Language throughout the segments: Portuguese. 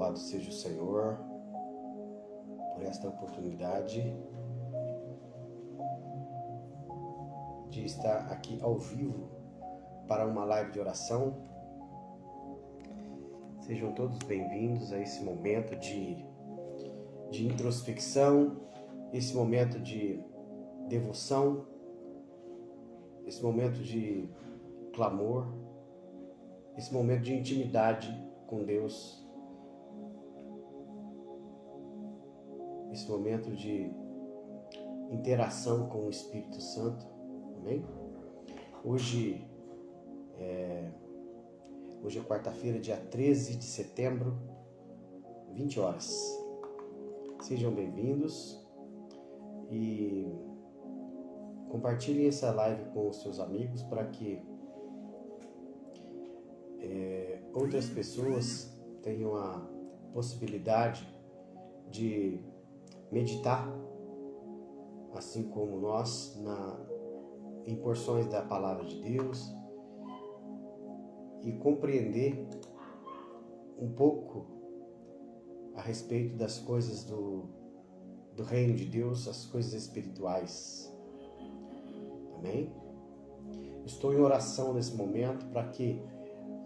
Louvado seja o Senhor por esta oportunidade de estar aqui ao vivo para uma live de oração. Sejam todos bem-vindos a esse momento de introspecção, esse momento de devoção, esse momento de clamor, esse momento de intimidade com Deus, esse momento de interação com o Espírito Santo. Amém? Hoje é quarta-feira, dia 13 de setembro, 20 horas. Sejam bem-vindos e compartilhem essa live com os seus amigos para que outras pessoas tenham a possibilidade de meditar, assim como nós, em porções da Palavra de Deus e compreender um pouco a respeito das coisas do reino de Deus, as coisas espirituais. Amém? Estou em oração nesse momento para que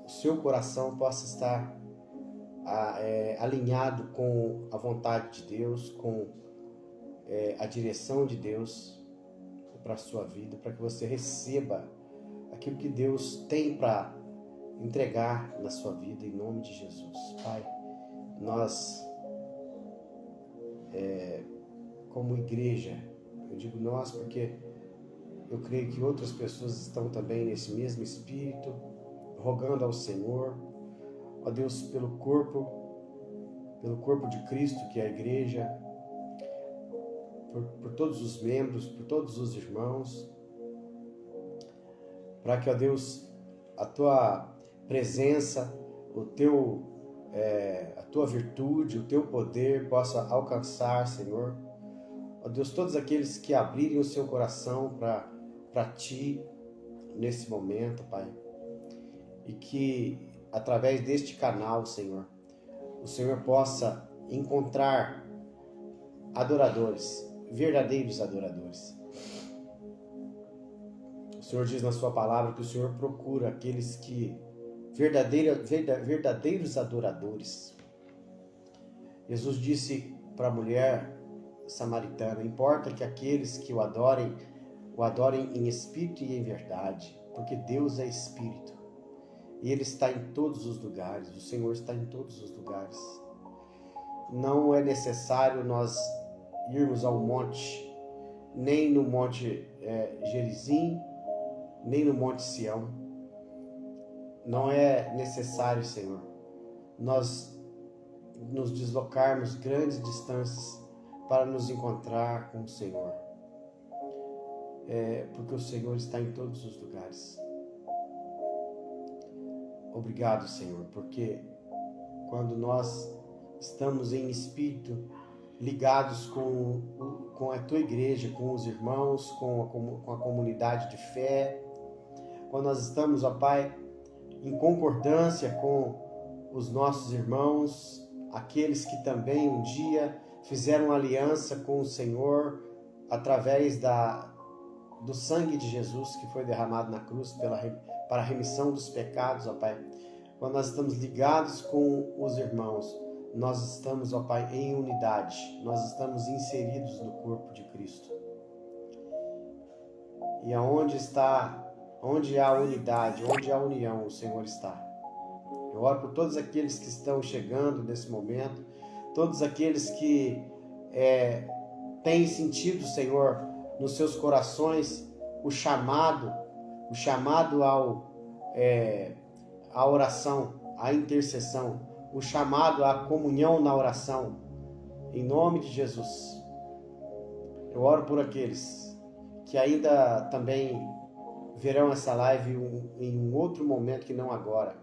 o seu coração possa estar alinhado com a vontade de Deus, com a direção de Deus para a sua vida, para que você receba aquilo que Deus tem para entregar na sua vida, em nome de Jesus. Pai, nós, como igreja, eu digo nós porque eu creio que outras pessoas estão também nesse mesmo espírito, rogando ao Senhor, ó Deus, pelo corpo de Cristo, que é a igreja, por todos os membros, por todos os irmãos, para que, ó Deus, a tua presença, a tua virtude, o teu poder possa alcançar, Senhor, ó Deus, todos aqueles que abrirem o seu coração para Ti nesse momento, Pai, e que através deste canal, Senhor, o Senhor possa encontrar adoradores, verdadeiros adoradores. O Senhor diz na sua palavra que o Senhor procura aqueles que verdadeiros adoradores. Jesus disse para a mulher samaritana: importa que aqueles que o adorem em espírito e em verdade, porque Deus é espírito e Ele está em todos os lugares. O Senhor está em todos os lugares. Não é necessário nós irmos ao monte, nem no monte Gerizim, nem no monte Sião. Não é necessário, Senhor, nós nos deslocarmos grandes distâncias para nos encontrar com o Senhor, porque o Senhor está em todos os lugares. Obrigado, Senhor, porque quando nós estamos em espírito, ligados com a Tua igreja, com os irmãos, com a comunidade de fé, quando nós estamos, ó Pai, em concordância com os nossos irmãos, aqueles que também um dia fizeram aliança com o Senhor através do sangue de Jesus que foi derramado na cruz para a remissão dos pecados, ó Pai. Quando nós estamos ligados com os irmãos, nós estamos, ó Pai, em unidade, nós estamos inseridos no corpo de Cristo. E onde há unidade, onde há união, o Senhor está. Eu oro por todos aqueles que estão chegando nesse momento, todos aqueles que têm sentido, Senhor, nos seus corações o chamado à oração, à intercessão, o chamado à comunhão na oração, em nome de Jesus. Eu oro por aqueles que ainda também verão essa live em um outro momento que não agora,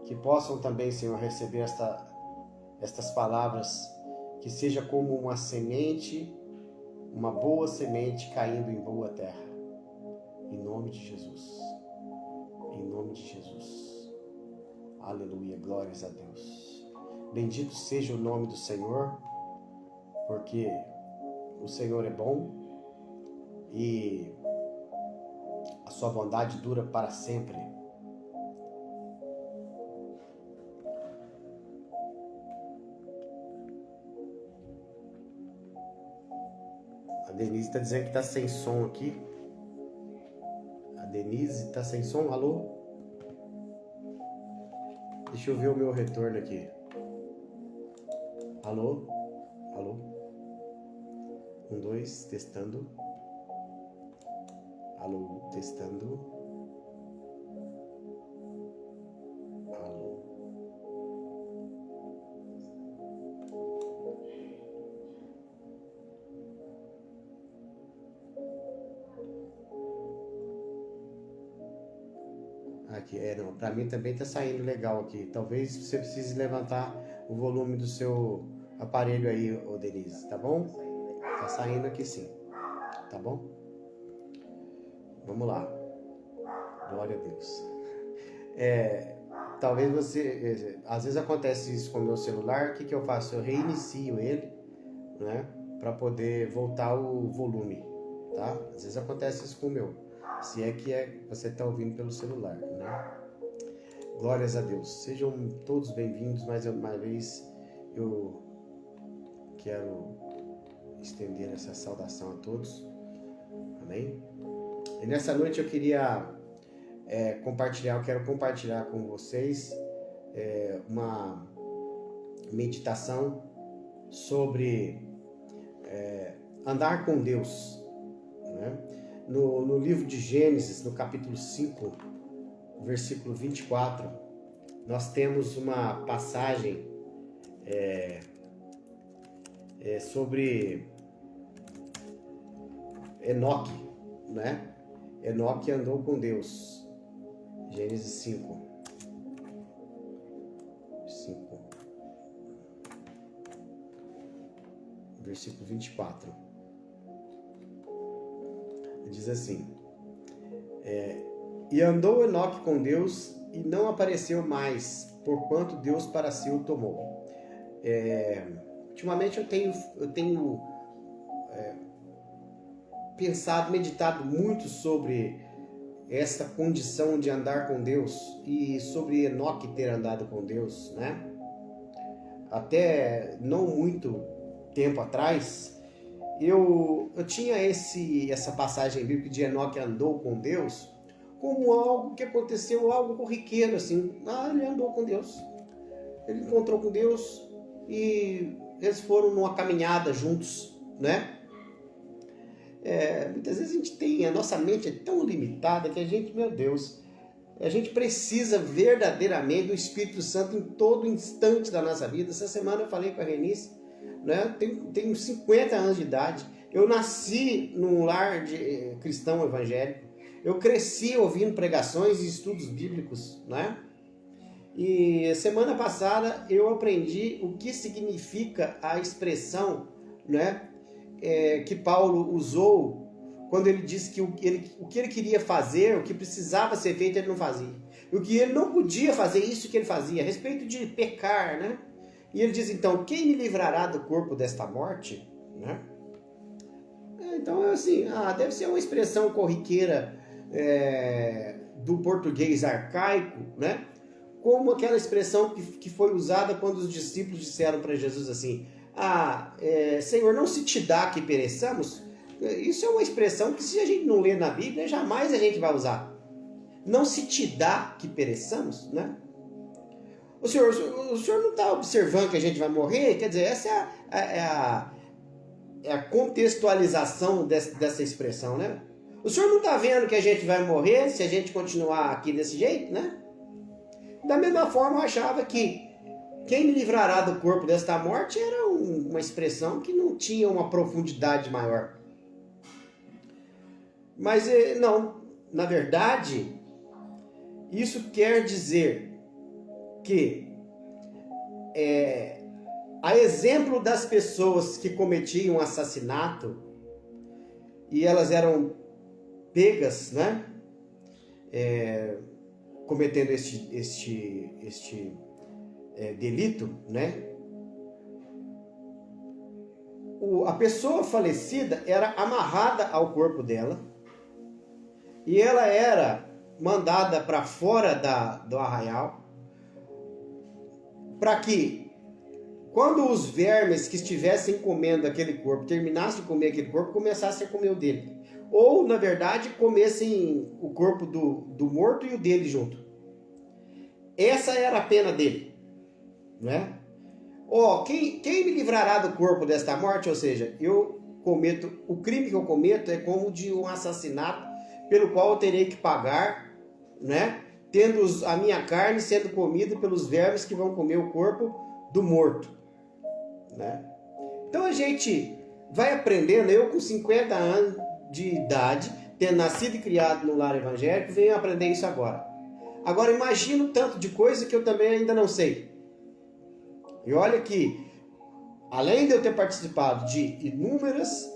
que possam também, Senhor, receber estas palavras, que seja como uma semente, uma boa semente caindo em boa terra, em nome de Jesus, em nome de Jesus. Aleluia, glórias a Deus. Bendito seja o nome do Senhor, porque o Senhor é bom e a sua bondade dura para sempre. A Denise está dizendo que está sem som aqui. A Denise está sem som, alô? Deixa eu ver o meu retorno aqui. Alô? Alô? 1, 2, testando. Alô, testando. Alô. Aqui, não, para mim também tá saindo legal aqui. Talvez você precise levantar o volume do seu aparelho aí, ô Denise, tá bom? Tá saindo aqui sim, tá bom? Vamos lá. Glória a Deus. Talvez você... Às vezes acontece isso com o meu celular. O que eu faço? Eu reinicio ele, né? Para poder voltar o volume, tá? Às vezes acontece isso com o meu. Se é que você está ouvindo pelo celular, né? Glórias a Deus. Sejam todos bem-vindos. Mais uma vez eu quero estender essa saudação a todos. Amém? E nessa noite eu queria quero compartilhar com vocês uma meditação sobre andar com Deus, né? No livro de Gênesis, no capítulo 5, versículo 24, nós temos uma passagem sobre Enoque, né? Enoque andou com Deus. Gênesis 5, versículo 24. Diz assim: e andou Enoque com Deus e não apareceu mais, porquanto Deus para si o tomou. Ultimamente eu tenho pensado, meditado muito sobre essa condição de andar com Deus e sobre Enoque ter andado com Deus, né? Até não muito tempo atrás, eu tinha essa passagem bíblica de Enoque andou com Deus como algo que aconteceu, algo corriqueiro, assim. Ele andou com Deus, ele encontrou com Deus e eles foram numa caminhada juntos, né? Muitas vezes a nossa mente é tão limitada que a gente, meu Deus, a gente precisa verdadeiramente do Espírito Santo em todo instante da nossa vida. Essa semana eu falei com a Renice, né? Tenho 50 anos de idade, eu nasci num lar de cristão evangélico, eu cresci ouvindo pregações e estudos bíblicos, né? E semana passada eu aprendi o que significa a expressão, né? Que Paulo usou quando ele disse que o que ele queria fazer, o que precisava ser feito, ele não fazia. E o que ele não podia fazer, isso que ele fazia, a respeito de pecar, né? E ele diz, então, quem me livrará do corpo desta morte? Né? Então, assim, deve ser uma expressão corriqueira do português arcaico, né? Como aquela expressão que foi usada quando os discípulos disseram para Jesus assim, Senhor, não se te dá que pereçamos? Isso é uma expressão que, se a gente não ler na Bíblia, jamais a gente vai usar. Não se te dá que pereçamos, né? O senhor não está observando que a gente vai morrer? Quer dizer, essa é a contextualização dessa expressão, né? O senhor não está vendo que a gente vai morrer se a gente continuar aqui desse jeito, né? Da mesma forma, eu achava que quem me livrará do corpo desta morte era uma expressão que não tinha uma profundidade maior. Mas não, na verdade, isso quer dizer que, a exemplo das pessoas que cometiam assassinato e elas eram pegas, né, cometendo delito, né? A pessoa falecida era amarrada ao corpo dela e ela era mandada para fora do arraial, para que quando os vermes que estivessem comendo aquele corpo terminassem de comer aquele corpo, começassem a comer o dele. Ou, na verdade, comessem o corpo do morto e o dele junto. Essa era a pena dele, né? Quem me livrará do corpo desta morte? Ou seja, o crime que eu cometo é como de um assassinato pelo qual eu terei que pagar, né? Tendo a minha carne sendo comida pelos vermes que vão comer o corpo do morto, né? Então a gente vai aprendendo. Eu com 50 anos de idade, tendo nascido e criado no lar evangélico, venho aprender isso agora. Agora imagina o tanto de coisa que eu também ainda não sei. E olha que, além de eu ter participado de inúmeras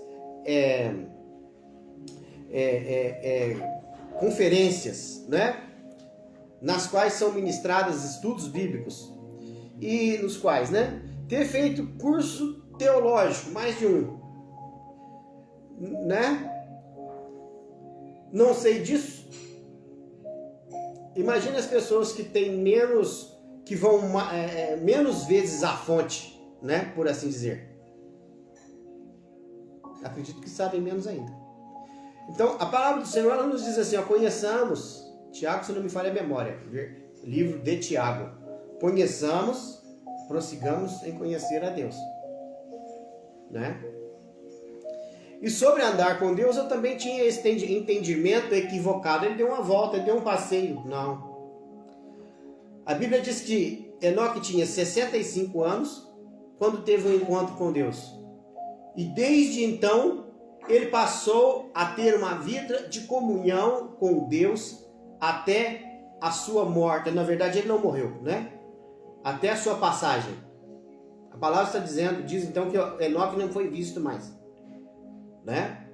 conferências, né, nas quais são ministrados estudos bíblicos e nos quais, né, ter feito curso teológico, mais de um, né, não sei disso. Imagina as pessoas que têm menos, que vão menos vezes à fonte, né, por assim dizer. Acredito que sabem menos ainda. Então, a palavra do Senhor, ela nos diz assim, conheçamos, Tiago, se não me falha a memória, livro de Tiago, conheçamos, prossigamos em conhecer a Deus, né? E sobre andar com Deus, eu também tinha esse entendimento equivocado. Ele deu uma volta, ele deu um passeio. Não. A Bíblia diz que Enoque tinha 65 anos quando teve um encontro com Deus. E desde então, ele passou a ter uma vida de comunhão com Deus até a sua morte. Na verdade, ele não morreu, né? Até a sua passagem. A palavra está diz então que Enoque não foi visto mais, né?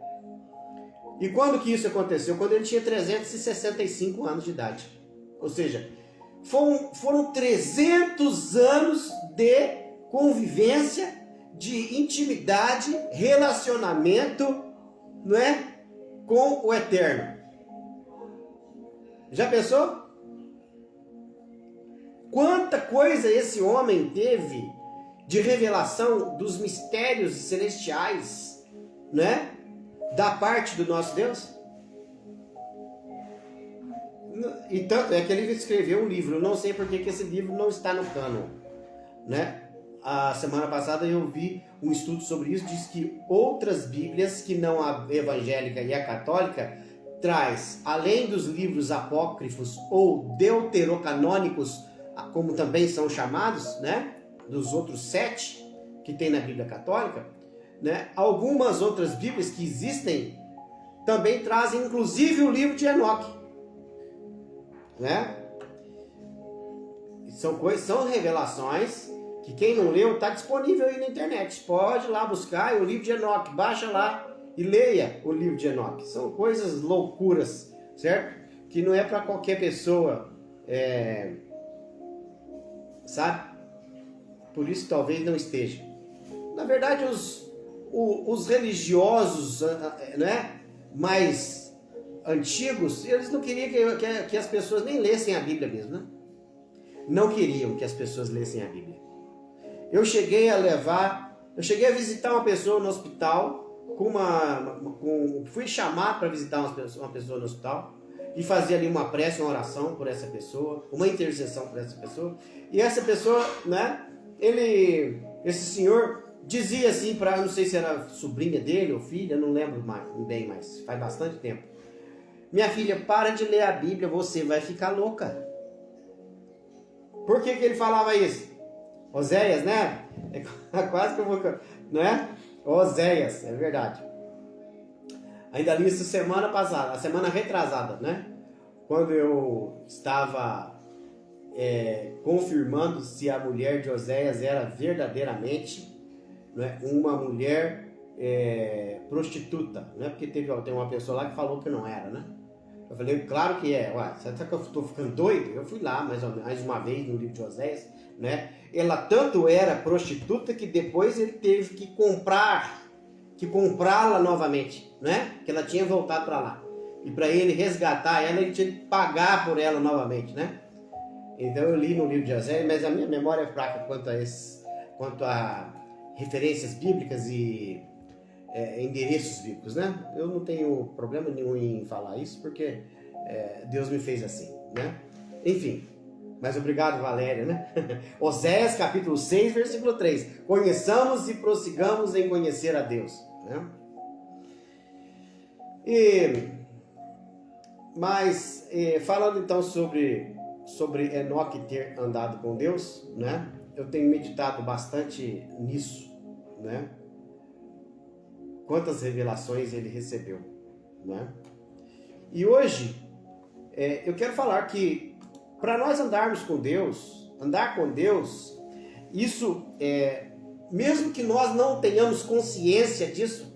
E quando que isso aconteceu? Quando ele tinha 365 anos de idade. Ou seja, foram 300 anos de convivência, de intimidade, relacionamento, não é? Com o Eterno. Já pensou? Quanta coisa esse homem teve de revelação dos mistérios celestiais, né? Da parte do nosso Deus. E tanto é que ele escreveu um livro. Eu não sei porque que esse livro não está no cânon, né? A semana passada eu vi um estudo sobre isso. Diz que outras bíblias, que não a evangélica e a católica, traz, além dos livros apócrifos ou deuterocanônicos, como também são chamados, né? Dos outros 7 que tem na Bíblia Católica, né? Algumas outras bíblias que existem também trazem inclusive o livro de Enoque, né? São revelações que quem não leu está disponível aí na internet. Pode ir lá buscar o livro de Enoque, baixa lá e leia o livro de Enoque. São coisas loucuras, certo? Que não é para qualquer pessoa, sabe? Por isso talvez não esteja. Na verdade, os religiosos, né, mais antigos, eles não queriam que as pessoas nem lessem a Bíblia mesmo, né? Não queriam que as pessoas lessem a Bíblia. Eu cheguei a visitar uma pessoa no hospital, fui chamado para visitar uma pessoa no hospital e fazer ali uma prece, uma oração por essa pessoa, uma intercessão por essa pessoa. E essa pessoa, né, esse senhor dizia assim para, não sei se era sobrinha dele ou filha, não lembro bem mais, faz bastante tempo. Minha filha, para de ler a Bíblia, você vai ficar louca. Por que ele falava isso? Oséias, né? É quase que eu vou... né? Oséias, é verdade. Ainda li isso semana passada, a semana retrasada, né? Quando eu estava confirmando se a mulher de Oséias era verdadeiramente, né, uma mulher prostituta, né? Porque tem uma pessoa lá que falou que não era, né? Eu falei, claro que é. Ué, você acha que eu estou ficando doido? Eu fui lá mais uma vez no livro de Oséias, né? Ela tanto era prostituta que depois ele teve que comprá-la novamente, né? Que ela tinha voltado para lá. E para ele resgatar ela, ele tinha que pagar por ela novamente, né? Então eu li no livro de Oséias, mas a minha memória é fraca quanto a referências bíblicas e endereços bíblicos, né? Eu não tenho problema nenhum em falar isso, porque Deus me fez assim, né? Enfim, mas obrigado, Valéria, né? Oséias capítulo 6, versículo 3. Conheçamos e prossigamos em conhecer a Deus, né? Mas falando então sobre Enoque ter andado com Deus, né? Eu tenho meditado bastante nisso, né? Quantas revelações ele recebeu, né? E hoje eu quero falar que para nós andarmos com Deus, andar com Deus, isso mesmo que nós não tenhamos consciência disso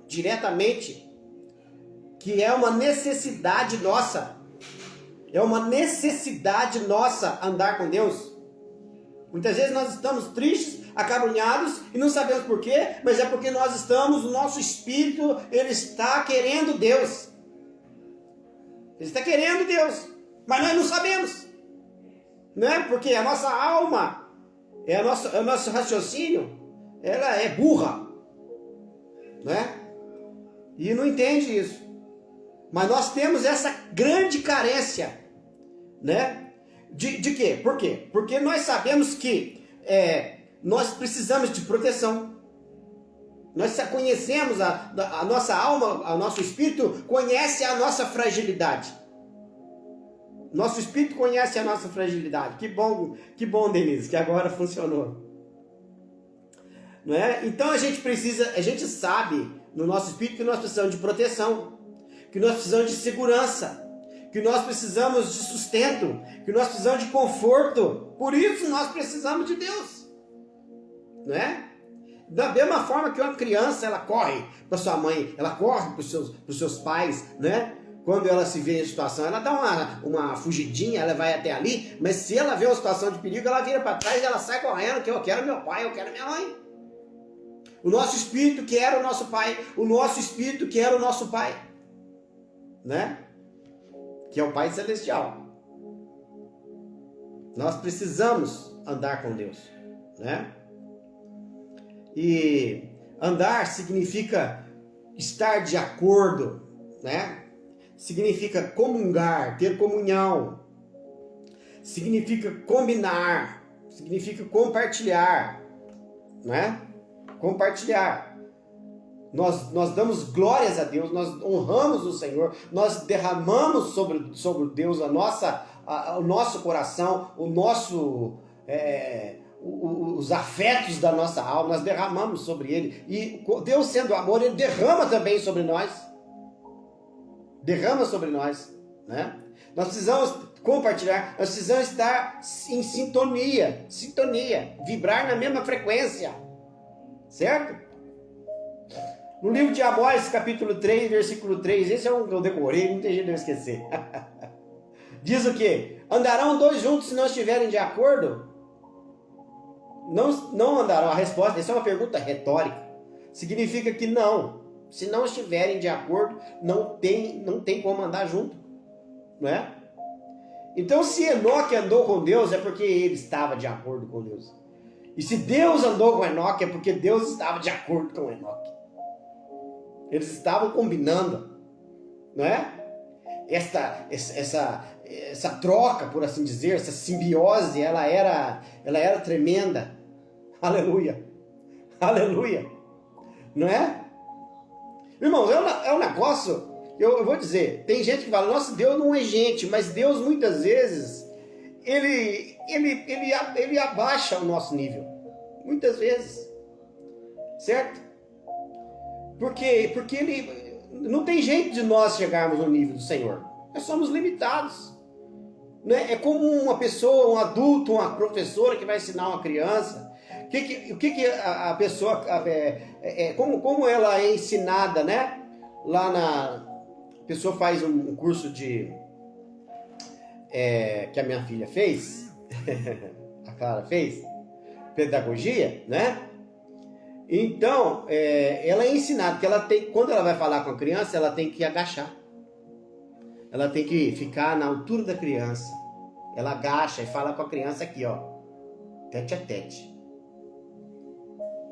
diretamente, que é uma necessidade nossa. É uma necessidade nossa andar com Deus. Muitas vezes nós estamos tristes, acabrunhados e não sabemos por quê, mas é porque o nosso espírito, ele está querendo Deus. Ele está querendo Deus, mas nós não sabemos. Né? Porque a nossa alma, o nosso raciocínio, ela é burra. Né? E não entende isso. Mas nós temos essa grande carência, né? De quê? Por quê? Porque nós sabemos que nós precisamos de proteção. Nós conhecemos a nossa alma, o nosso espírito conhece a nossa fragilidade. Nosso espírito conhece a nossa fragilidade. Que bom, Denise, que agora funcionou. Não é? Então a gente sabe no nosso espírito que nós precisamos de proteção, que nós precisamos de segurança, que nós precisamos de sustento, que nós precisamos de conforto. Por isso nós precisamos de Deus, né? Da mesma forma que uma criança, ela corre para sua mãe, ela corre para os seus pais, né? Quando ela se vê em situação, ela dá uma fugidinha, ela vai até ali, mas se ela vê uma situação de perigo, ela vira para trás e ela sai correndo, que eu quero meu pai, eu quero minha mãe. O nosso espírito quer o nosso pai, o nosso espírito quer o nosso pai, né? Que é o Pai Celestial. Nós precisamos andar com Deus, né? E andar significa estar de acordo, né? Significa comungar, ter comunhão. Significa combinar, significa compartilhar, né? Compartilhar. Nós damos glórias a Deus, nós honramos o Senhor, nós derramamos sobre Deus o nosso coração, os afetos da nossa alma, nós derramamos sobre Ele. E Deus sendo amor, Ele derrama também sobre nós. Derrama sobre nós, né? Nós precisamos compartilhar, nós precisamos estar em sintonia, vibrar na mesma frequência, certo? No livro de Amós, capítulo 3, versículo 3, esse é um que eu decorei, não tem jeito de eu esquecer. Diz o quê? Andarão dois juntos se não estiverem de acordo? Não andarão. A resposta, essa é uma pergunta retórica. Significa que não. Se não estiverem de acordo, não tem como andar junto. Não é? Então, se Enoque andou com Deus, é porque ele estava de acordo com Deus. E se Deus andou com Enoque, é porque Deus estava de acordo com Enoque. Eles estavam combinando, não é? Essa troca, por assim dizer, essa simbiose, ela era tremenda. Aleluia, aleluia, não é? Irmãos, é um negócio, eu vou dizer, tem gente que fala, nossa, Deus não é gente, mas Deus muitas vezes, ele abaixa o nosso nível, muitas vezes, certo? Porque ele não tem jeito de nós chegarmos no nível do Senhor. Nós somos limitados. Né? É como uma pessoa, um adulto, uma professora que vai ensinar uma criança. O que a pessoa... como ela é ensinada, né? Lá a pessoa faz um curso de que a minha filha fez, a Clara fez, pedagogia, né? Então, ela é ensinada que ela tem, quando ela vai falar com a criança, ela tem que agachar. Ela tem que ficar na altura da criança. Ela agacha e fala com a criança aqui, ó, tete a tete.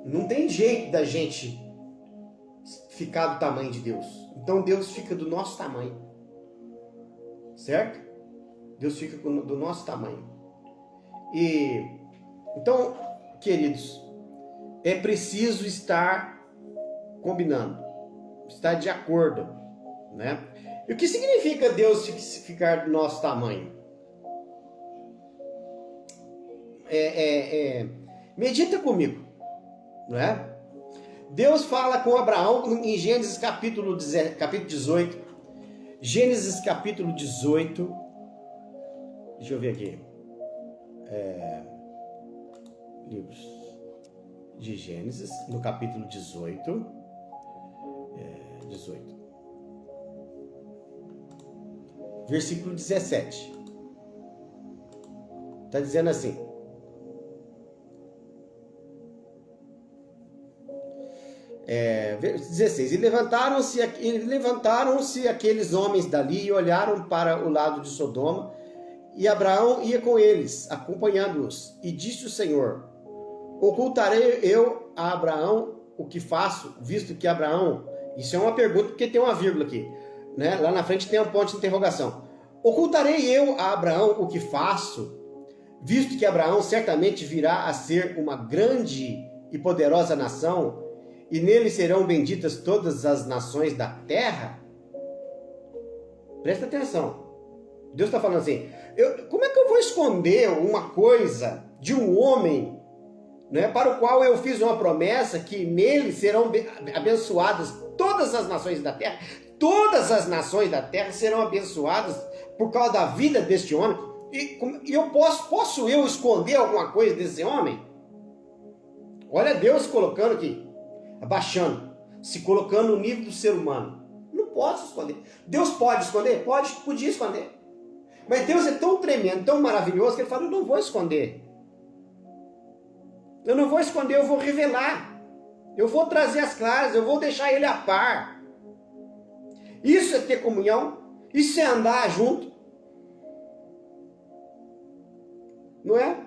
Não tem jeito da gente ficar do tamanho de Deus. Então Deus fica do nosso tamanho. Certo? Deus fica do nosso tamanho. E então, queridos, é preciso estar combinando, estar de acordo, né? E o que significa Deus ficar do nosso tamanho? Medita comigo, né? Deus fala com Abraão em Gênesis capítulo 18. Gênesis capítulo 18. Deixa eu ver aqui. Livros de Gênesis, no capítulo 18. 18. Versículo 17. Está dizendo assim. Versículo 16. E levantaram-se aqueles homens dali e olharam para o lado de Sodoma, e Abraão ia com eles, acompanhando-os. E disse o Senhor: ocultarei eu a Abraão o que faço, visto que Abraão... Isso é uma pergunta porque tem uma vírgula aqui, né? Lá na frente tem um ponto de interrogação. Ocultarei eu a Abraão o que faço, visto que Abraão certamente virá a ser uma grande e poderosa nação, e nele serão benditas todas as nações da terra? Presta atenção. Deus está falando assim, como é que eu vou esconder uma coisa de um homem, né, para o qual eu fiz uma promessa que nele serão abençoadas todas as nações da terra? Todas as nações da terra serão abençoadas por causa da vida deste homem. E eu posso eu esconder alguma coisa desse homem? Olha Deus colocando aqui, abaixando, se colocando no nível do ser humano. Não posso esconder. Deus pode esconder? Podia esconder. Mas Deus é tão tremendo, tão maravilhoso, que ele fala, eu não vou esconder. Eu não vou esconder, eu vou revelar. Eu vou trazer as claras, eu vou deixar ele a par. Isso é ter comunhão, isso é andar junto. Não é?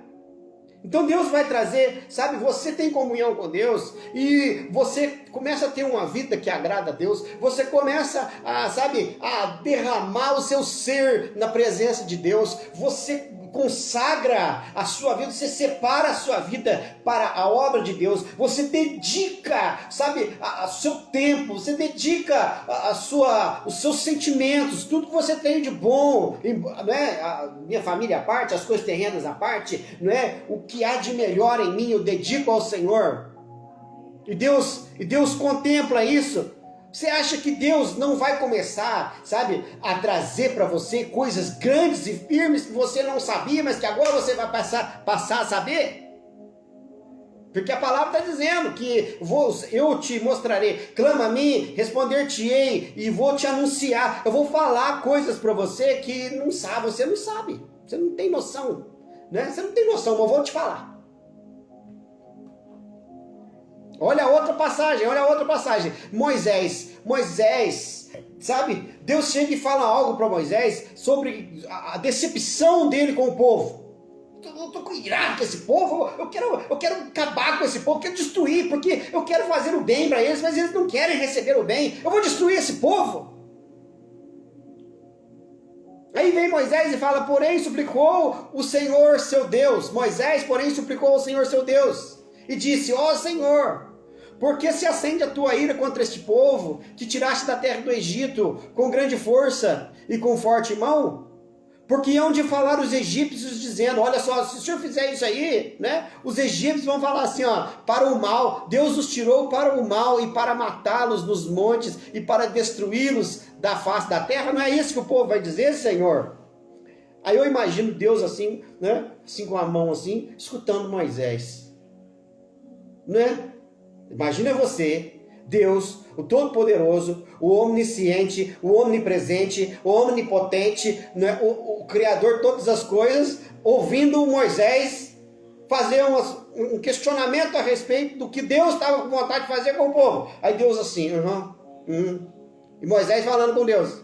Então Deus vai trazer, sabe, você tem comunhão com Deus e você começa a ter uma vida que agrada a Deus, você começa a derramar o seu ser na presença de Deus, você consagra a sua vida, você separa a sua vida para a obra de Deus, você dedica, sabe, o seu tempo, você dedica os seus sentimentos, tudo que você tem de bom, né? A minha família à parte, as coisas terrenas à parte, né? O que há de melhor em mim eu dedico ao Senhor. E Deus contempla isso. Você acha que Deus não vai começar, sabe, a trazer para você coisas grandes e firmes que você não sabia, mas que agora você vai passar a saber? Porque a palavra está dizendo que eu te mostrarei, clama a mim, responder-te-ei e vou te anunciar. Eu vou falar coisas para você que você não sabe, você não tem noção, né? Você não tem noção, mas eu vou te falar. Olha a outra passagem. Moisés, sabe? Deus chega e fala algo para Moisés sobre a decepção dele com o povo. Eu estou irado com esse povo, eu quero acabar com esse povo, eu quero destruir, porque eu quero fazer o bem para eles, mas eles não querem receber o bem. Eu vou destruir esse povo. Aí vem Moisés e fala, porém suplicou o Senhor seu Deus. Moisés, porém, suplicou ao Senhor seu Deus e disse, ó Senhor, por que se acende a tua ira contra este povo, que tiraste da terra do Egito com grande força e com forte mão? Porque hão de falar os egípcios dizendo, olha só, se o senhor fizer isso aí, né? Os egípcios vão falar assim, ó, para o mal, Deus os tirou para o mal e para matá-los nos montes e para destruí-los da face da terra. Não é isso que o povo vai dizer, Senhor? Aí eu imagino Deus assim, né? Assim com a mão assim, escutando Moisés. Né? Imagina você Deus, o Todo-Poderoso, o Onisciente, o Onipresente, o Onipotente, né, o Criador de todas as coisas, ouvindo Moisés fazer um questionamento a respeito do que Deus estava com vontade de fazer com o povo. Aí Deus assim, e Moisés falando com Deus: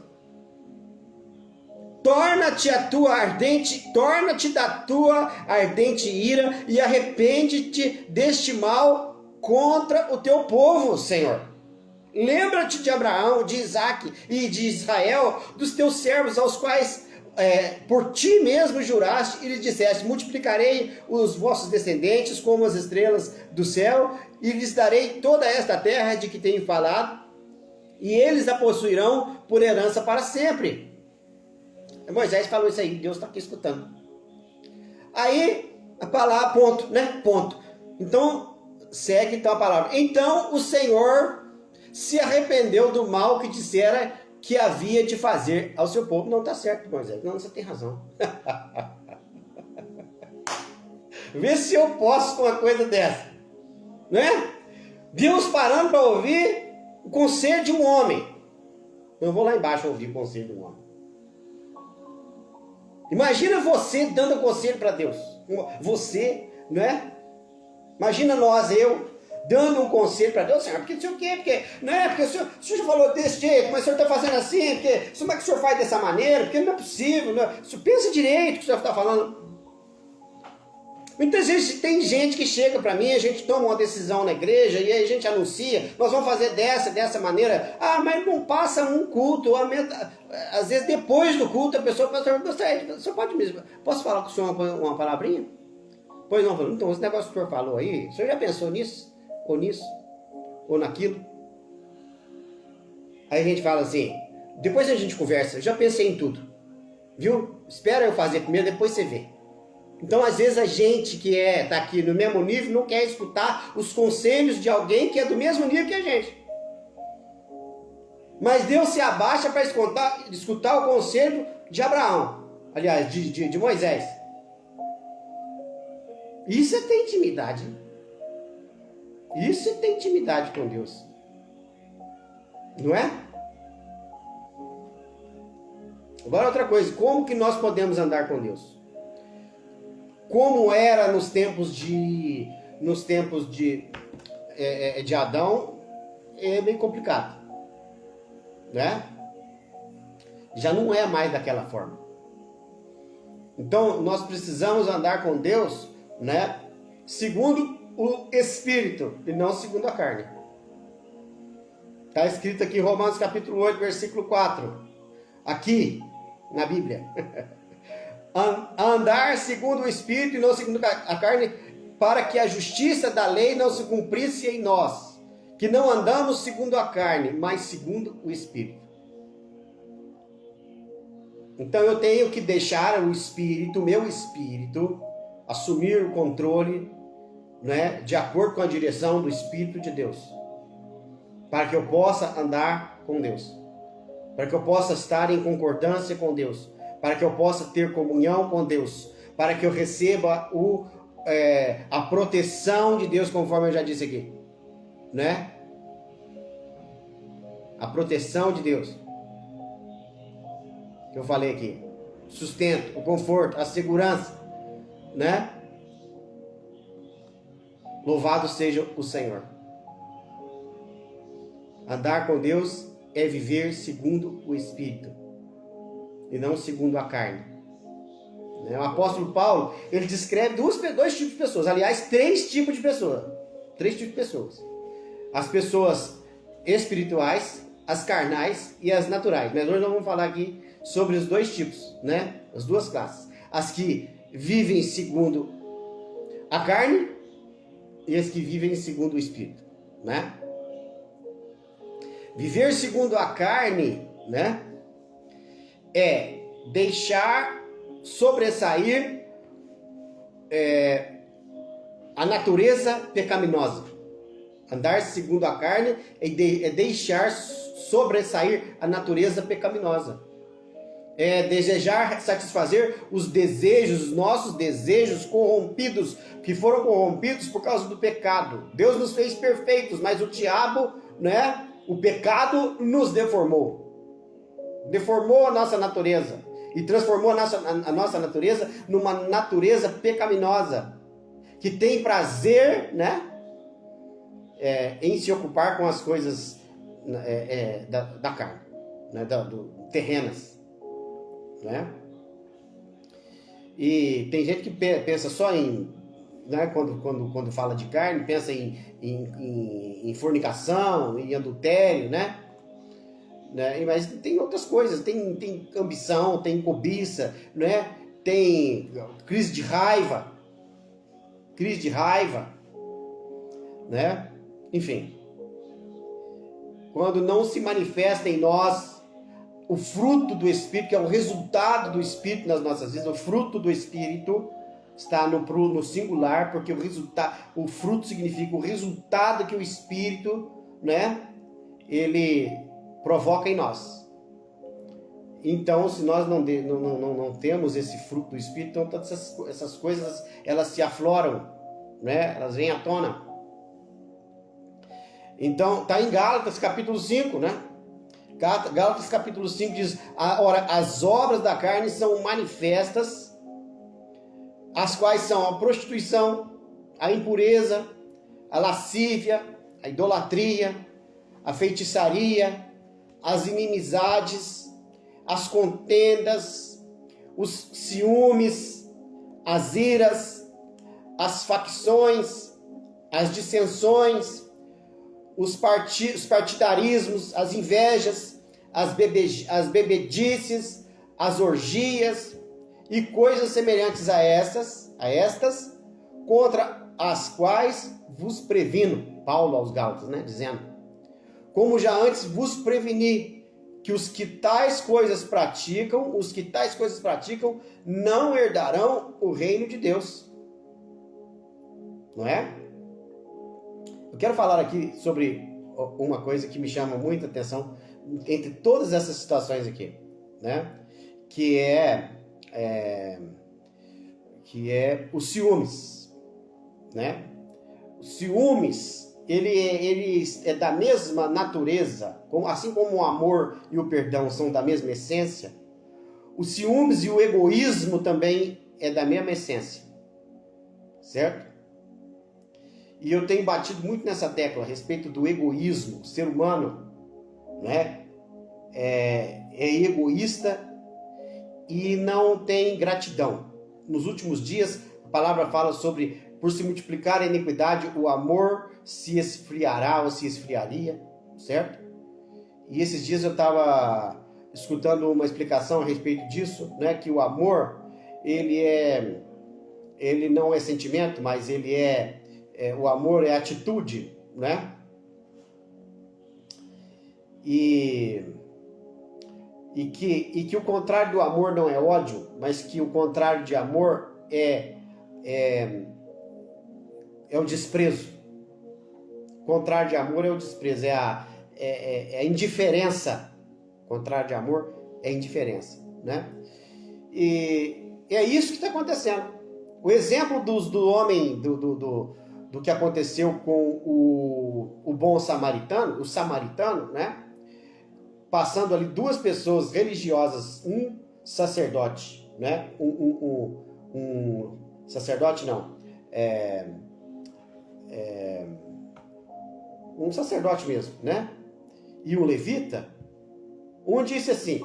torna-te da tua ardente ira e arrepende-te deste mal contra o teu povo, Senhor. Lembra-te de Abraão, de Isaque e de Israel, dos teus servos, aos quais por ti mesmo juraste e lhes disseste: multiplicarei os vossos descendentes como as estrelas do céu e lhes darei toda esta terra de que tenho falado, e eles a possuirão por herança para sempre. Moisés falou isso aí, Deus está aqui escutando. Aí, a palavra, ponto, né? Ponto. Então, segue então a palavra. Então, o Senhor se arrependeu do mal que dissera que havia de fazer ao seu povo. Não, está certo, Moisés. Não, você tem razão. Vê se eu posso com uma coisa dessa. Né? Deus parando para ouvir o conselho de um homem. Eu vou lá embaixo ouvir o conselho de um homem. Imagina você dando conselho para Deus. Você, né? Imagina nós, eu, dando um conselho para Deus. Senhor, porque não sei o quê, porque, né? Porque o senhor já falou desse jeito, mas o senhor está fazendo assim, porque como é que o senhor faz dessa maneira? Porque não é possível. Não é? Pensa direito o que o senhor está falando. Muitas vezes tem gente que chega para mim, a gente toma uma decisão na igreja e aí a gente anuncia, nós vamos fazer dessa maneira. Ah, mas não passa um culto, às vezes depois do culto a pessoa pensa: o senhor pode mesmo, posso falar com o senhor uma palavrinha? Pois não, então esse negócio que o senhor falou aí, o senhor já pensou nisso? Ou nisso? Ou naquilo? Aí a gente fala assim, depois a gente conversa, eu já pensei em tudo, viu? Espera eu fazer primeiro, depois você vê. Então, às vezes, a gente que está aqui no mesmo nível não quer escutar os conselhos de alguém que é do mesmo nível que a gente. Mas Deus se abaixa para escutar o conselho de Abraão, aliás, de Moisés. Isso é ter intimidade. Isso é ter intimidade com Deus. Não é? Agora outra coisa, como que nós podemos andar com Deus? Como era nos tempos de Adão, é bem complicado, né? Já não é mais daquela forma. Então nós precisamos andar com Deus, né? Segundo o Espírito e não segundo a carne. Está escrito aqui em Romanos capítulo 8, versículo 4. Aqui na Bíblia. Andar segundo o Espírito e não segundo a carne, para que a justiça da lei não se cumprisse em nós, que não andamos segundo a carne, mas segundo o Espírito. Então eu tenho que deixar o Espírito, meu Espírito, assumir o controle, né, de acordo com a direção do Espírito de Deus, para que eu possa andar com Deus, para que eu possa estar em concordância com Deus, para que eu possa ter comunhão com Deus, para que eu receba a proteção de Deus, conforme eu já disse aqui, né? A proteção de Deus, que eu falei aqui, sustento, o conforto, a segurança, né? Louvado seja o Senhor. Andar com Deus é viver segundo o Espírito e não segundo a carne. O apóstolo Paulo, ele descreve dois tipos de pessoas, aliás, três tipos de pessoas. As pessoas espirituais, as carnais e as naturais. Mas hoje nós vamos falar aqui sobre os dois tipos, né? As duas classes. As que vivem segundo a carne e as que vivem segundo o Espírito, né? Viver segundo a carne, né, é deixar sobressair a natureza pecaminosa. Andar segundo a carne é deixar sobressair a natureza pecaminosa. É desejar satisfazer os nossos desejos corrompidos, que foram corrompidos por causa do pecado. Deus nos fez perfeitos, mas o diabo, né? O pecado nos deformou a nossa natureza e transformou a nossa natureza numa natureza pecaminosa, que tem prazer, né? Em se ocupar com as coisas da carne, né? Terrenas, né? E tem gente que pensa só em, né, quando fala de carne, pensa em fornicação, em adultério, né? Mas tem outras coisas, tem ambição, tem cobiça, né? Tem crise de raiva, né? Enfim, quando não se manifesta em nós o fruto do Espírito, que é o resultado do Espírito nas nossas vidas, o fruto do Espírito está no singular, porque o fruto significa o resultado que o Espírito, né, ele provoca em nós. Então, se nós não temos esse fruto do Espírito, então todas essas coisas, elas se afloram, né, elas vêm à tona. Então, está em Gálatas capítulo 5, né? Gálatas capítulo 5 diz: ora, as obras da carne são manifestas, as quais são a prostituição, a impureza, a lascívia, a idolatria, a feitiçaria, as inimizades, as contendas, os ciúmes, as iras, as facções, as dissensões, os partidarismos, as invejas, as bebedices, as orgias e coisas semelhantes a estas, contra as quais vos previno, Paulo aos Gálatas, né, dizendo: como já antes vos preveni, que os que tais coisas praticam, não herdarão o reino de Deus. Não é? Eu quero falar aqui sobre uma coisa que me chama muita atenção entre todas essas situações aqui, né? Que é os ciúmes, né? Os ciúmes, ele é da mesma natureza, assim como o amor e o perdão são da mesma essência. Os ciúmes e o egoísmo também é da mesma essência, certo? E eu tenho batido muito nessa tecla a respeito do egoísmo. O ser humano, né, é egoísta e não tem gratidão. Nos últimos dias, a palavra fala sobre: por se multiplicar a iniquidade, o amor se esfriará ou se esfriaria, certo? E esses dias eu estava escutando uma explicação a respeito disso, né, que o amor, ele não é sentimento, mas o amor é atitude, né? E que o contrário do amor não é ódio, mas que o contrário de amor é o desprezo. O contrário de amor é o desprezo, é a indiferença. O contrário de amor é indiferença, né? E é isso que está acontecendo. O exemplo do homem, do que aconteceu com o bom samaritano, o samaritano, né? Passando ali duas pessoas religiosas, um sacerdote, né? Um sacerdote não, um sacerdote mesmo, né? E um levita. Um disse assim,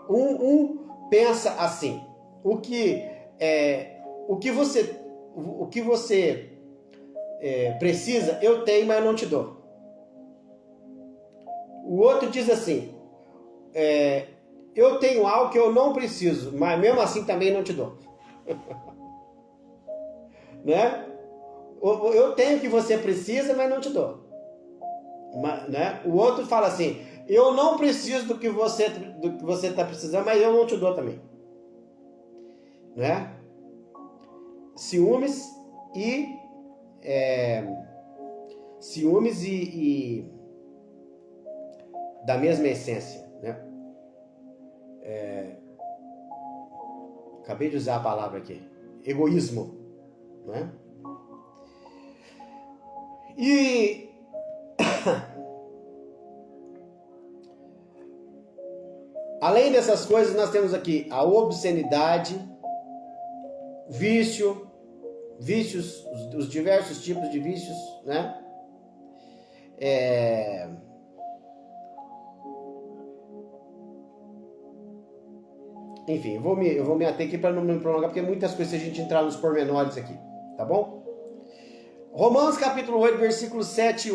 um pensa assim: o que você precisa, eu tenho, mas eu não te dou. O outro diz assim: eu tenho algo que eu não preciso, mas mesmo assim também não te dou. Né? Eu tenho o que você precisa, mas não te dou. Né? O outro fala assim: eu não preciso do que você está precisando, mas eu não te dou também. Né? Ciúmes e da mesma essência, né? Acabei de usar a palavra aqui, egoísmo, né? E Além dessas coisas, nós temos aqui a obscenidade, vícios, os diversos tipos de vícios, né? Enfim, eu vou me ater aqui para não me prolongar, porque muitas coisas se a gente entrar nos pormenores aqui, tá bom? Romanos capítulo 8, versículos 7 e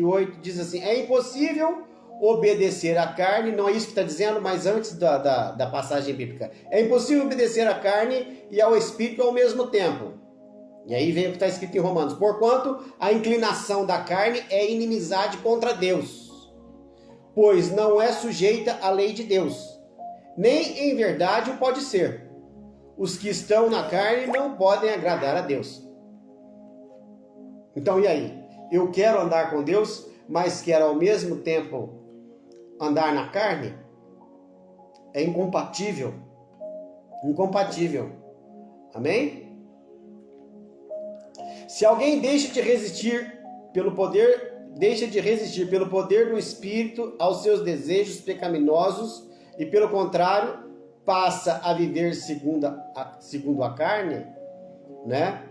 8, diz assim: é impossível obedecer à carne, não é isso que está dizendo, mas antes da passagem bíblica. É impossível obedecer à carne e ao Espírito ao mesmo tempo. E aí vem o que está escrito em Romanos: porquanto a inclinação da carne é inimizade contra Deus, pois não é sujeita à lei de Deus, nem em verdade o pode ser. Os que estão na carne não podem agradar a Deus. Então, e aí? Eu quero andar com Deus, mas quero ao mesmo tempo andar na carne? É incompatível. Incompatível. Amém? Se alguém deixa de resistir pelo poder do Espírito aos seus desejos pecaminosos e, pelo contrário, passa a viver segundo a carne, né?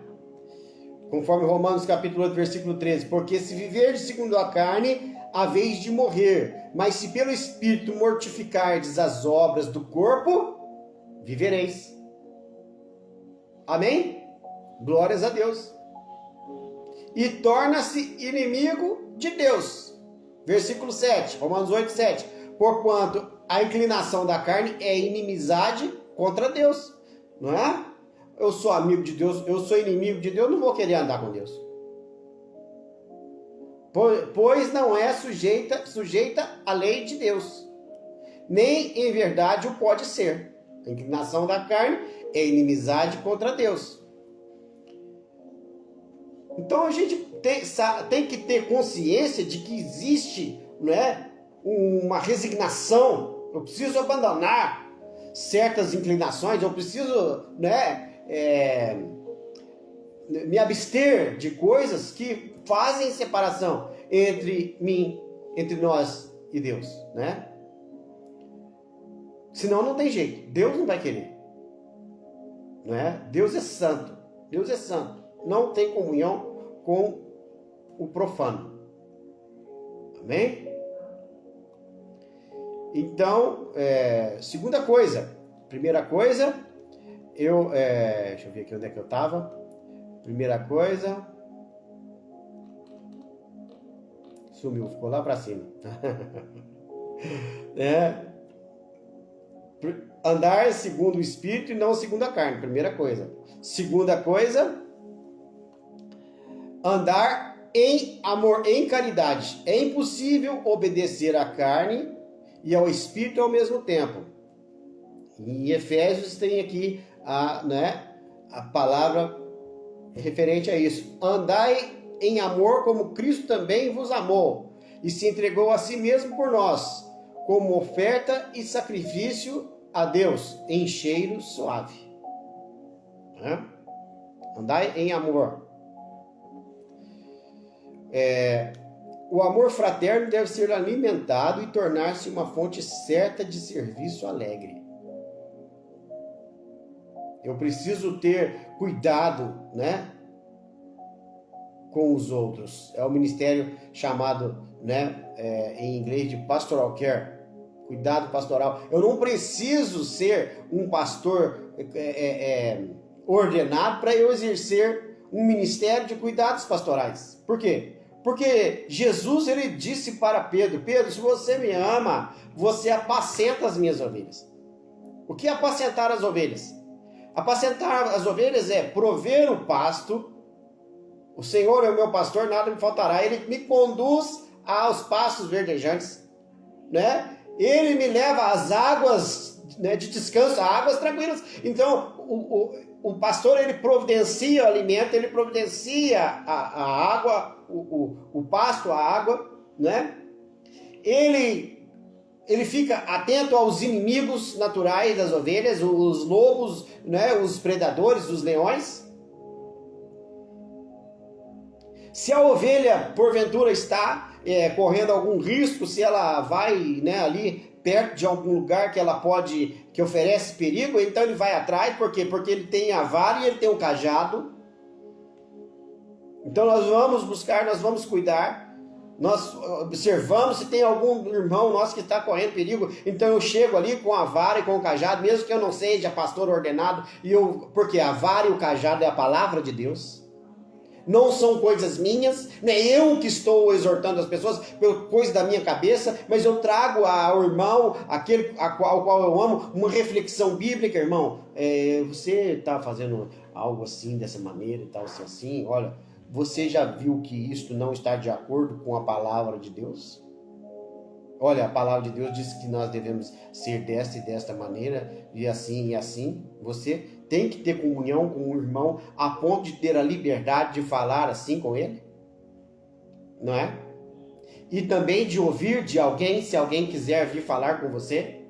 Conforme Romanos capítulo 8, versículo 13: porque se viver segundo a carne, haveis de morrer, mas se pelo Espírito mortificardes as obras do corpo, vivereis. Amém? Glórias a Deus. E torna-se inimigo de Deus. Versículo 7, Romanos 8, 7. Porquanto a inclinação da carne é inimizade contra Deus. Não é? Eu sou amigo de Deus, eu sou inimigo de Deus, não vou querer andar com Deus. Pois não é sujeita à lei de Deus, nem em verdade o pode ser. A inclinação da carne é inimizade contra Deus. Então a gente tem que ter consciência de que existe, não é, uma resignação. Eu preciso abandonar certas inclinações, eu preciso, né, me abster de coisas que fazem separação entre mim, entre nós e Deus, né? Senão não tem jeito, Deus não vai querer, não é? Deus é santo, não tem comunhão com o profano, amém? Então, segunda coisa, primeira coisa, deixa eu ver aqui onde é que eu estava. Primeira coisa, sumiu, ficou lá para cima. Andar segundo o Espírito e não segundo a carne, primeira coisa. Segunda coisa, andar em amor, em caridade. É impossível obedecer à carne e ao Espírito ao mesmo tempo. Em Efésios tem aqui a palavra referente a isso. Andai em amor como Cristo também vos amou e se entregou a si mesmo por nós, como oferta e sacrifício a Deus em cheiro suave. Andai em amor. O amor fraterno deve ser alimentado e tornar-se uma fonte certa de serviço alegre. Eu preciso ter cuidado, né, com os outros. É o ministério chamado, né, em inglês de pastoral care, cuidado pastoral. Eu não preciso ser um pastor ordenado para eu exercer um ministério de cuidados pastorais. Por quê? Porque Jesus, ele disse para Pedro: Pedro, se você me ama, você apacenta as minhas ovelhas. O que é apacentar as ovelhas? Apacentar as ovelhas é prover o pasto. O Senhor é o meu pastor, nada me faltará. Ele me conduz aos pastos verdejantes, né? Ele me leva às águas, né, de descanso, águas tranquilas. Então, o pastor, ele providencia o alimento, ele providencia a água, o pasto, a água, né? Ele fica atento aos inimigos naturais das ovelhas, os lobos, né, os predadores, os leões. Se a ovelha, porventura, está correndo algum risco, se ela vai, né, ali perto de algum lugar que oferece perigo, então ele vai atrás, por quê? Porque ele tem a vara e ele tem o cajado. Então nós vamos buscar, nós vamos cuidar, nós observamos se tem algum irmão nosso que está correndo perigo, então eu chego ali com a vara e com o cajado, mesmo que eu não seja pastor ordenado, porque a vara e o cajado é a palavra de Deus. Não são coisas minhas, não é eu que estou exortando as pessoas, coisa da minha cabeça, mas eu trago ao irmão, aquele ao qual eu amo, uma reflexão bíblica, irmão. Você está fazendo algo assim, dessa maneira e tal, assim, olha, você já viu que isto não está de acordo com a palavra de Deus? Olha, a palavra de Deus diz que nós devemos ser desta e desta maneira, e assim e assim. Você tem que ter comunhão com o irmão a ponto de ter a liberdade de falar assim com ele, não é? E também de ouvir de alguém, se alguém quiser vir falar com você,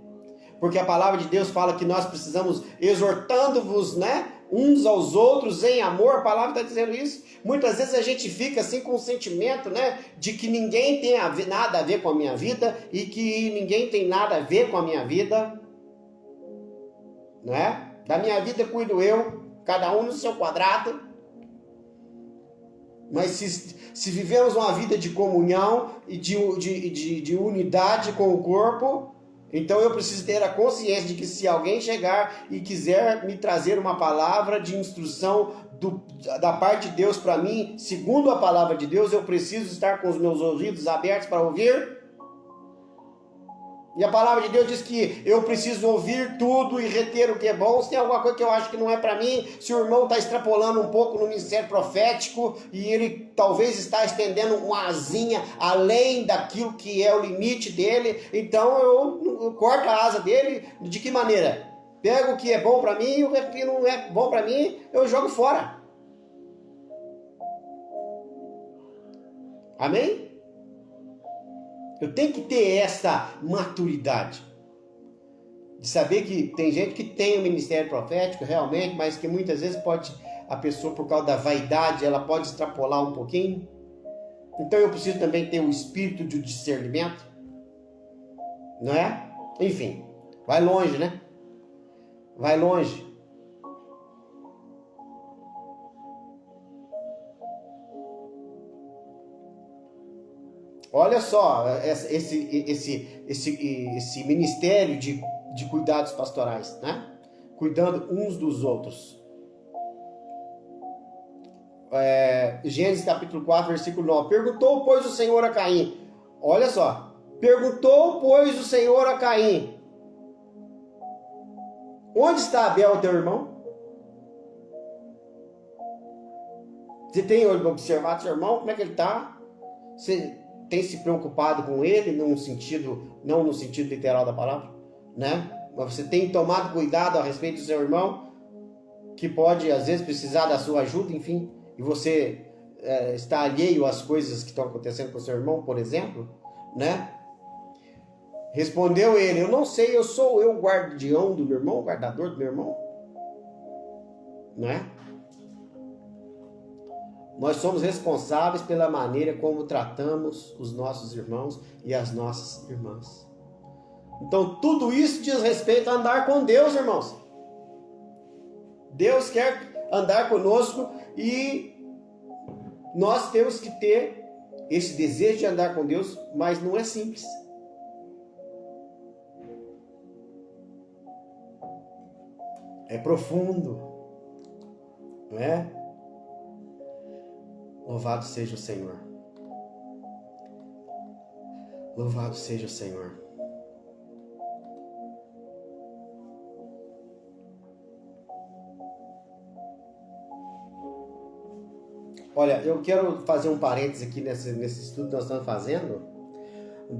porque a palavra de Deus fala que nós precisamos exortando-vos, né, uns aos outros em amor. A palavra está dizendo isso. Muitas vezes a gente fica assim com o sentimento, né, de que ninguém tem nada a ver com a minha vida e que ninguém tem nada a ver com a minha vida, não é? Da minha vida cuido eu, cada um no seu quadrado. Mas se vivemos uma vida de comunhão e de unidade com o corpo, então eu preciso ter a consciência de que se alguém chegar e quiser me trazer uma palavra de instrução da parte de Deus para mim, segundo a palavra de Deus, eu preciso estar com os meus ouvidos abertos para ouvir. E a palavra de Deus diz que eu preciso ouvir tudo e reter o que é bom. Se tem alguma coisa que eu acho que não é para mim, se o irmão está extrapolando um pouco no ministério profético e ele talvez está estendendo uma asinha além daquilo que é o limite dele, então eu corto a asa dele. De que maneira? Pego o que é bom para mim e o que não é bom para mim eu jogo fora. Amém? Eu tenho que ter essa maturidade de saber que tem gente que tem o ministério profético realmente, mas que muitas vezes a pessoa, por causa da vaidade, ela pode extrapolar um pouquinho. Então eu preciso também ter o espírito de discernimento, não é? Enfim, vai longe, né? Vai longe. Olha só, esse ministério de cuidados pastorais, né? Cuidando uns dos outros. Gênesis capítulo 4, versículo 9. Perguntou, pois, o Senhor a Caim. Olha só. Perguntou, pois, o Senhor a Caim. Onde está Abel, teu irmão? Você tem observado seu irmão? Como é que ele está? Você tem se preocupado com ele, não no sentido literal da palavra, né? Mas você tem tomado cuidado a respeito do seu irmão, que pode às vezes precisar da sua ajuda, enfim, e você está alheio às coisas que estão acontecendo com o seu irmão, por exemplo, né? Respondeu ele, eu não sei, sou eu o guardião do meu irmão, o guardador do meu irmão, né? Nós somos responsáveis pela maneira como tratamos os nossos irmãos e as nossas irmãs. Então, tudo isso diz respeito a andar com Deus, irmãos. Deus quer andar conosco e nós temos que ter esse desejo de andar com Deus, mas não é simples. É profundo, não é? Louvado seja o Senhor. Louvado seja o Senhor. Olha, eu quero fazer um parênteses aqui nesse estudo que nós estamos fazendo